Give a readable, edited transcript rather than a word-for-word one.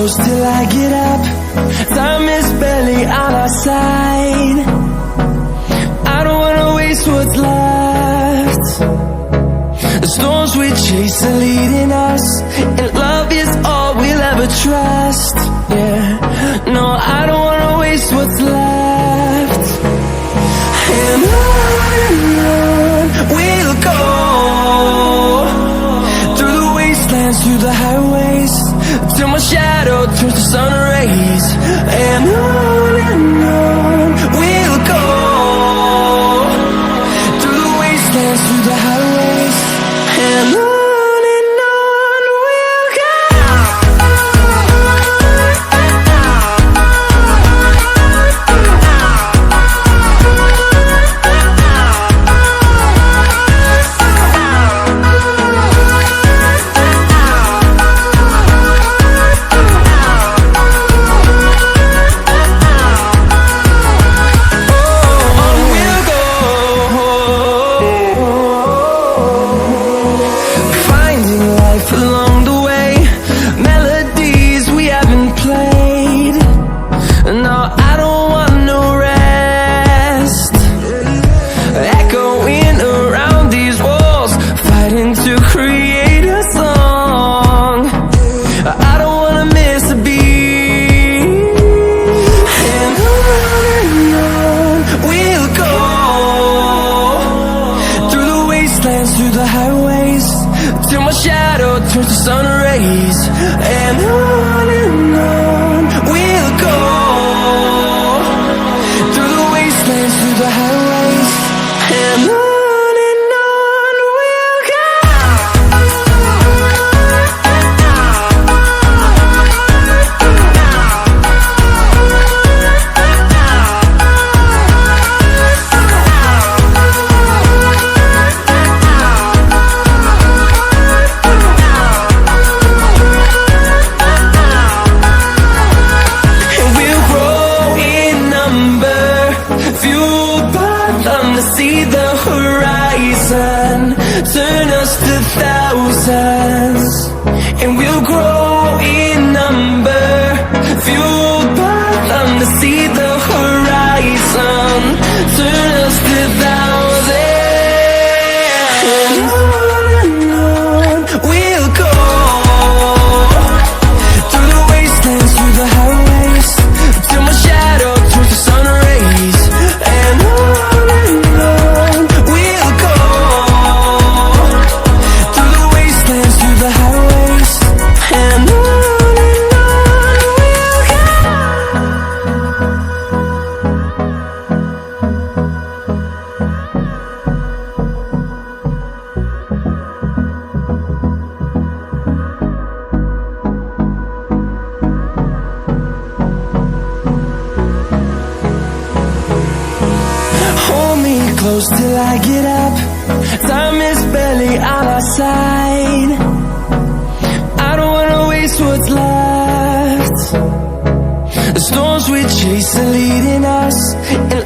close till I get up. Time is barely on our side. I don't wanna waste what's left. The storms we chase are leading us, and love is all we'll ever trust. Yeah, no, I don't wanna waste what's left. And on we'll go, through the wastelands, through the highways, till my shadow turns to sun rays. And on we'll go, through the wastelands, through the highways, and on we'll go. To create a song, I don't wanna miss a beat. And on we'll go, through the wastelands, through the highways, till my shadow turns to sun rays. And on we'll go, through the wastelands, through the highways, and on. See the horizon turn us to thousands, and we'll grow in number, fueled by them. To see the horizon turn us to thousands, and on we'll go, through the wastelands, through the highways, till my shadow turns to sun rays. And close till I get up. Time is barely on our side. I don't wanna waste what's left. The storms we chase are leading us, and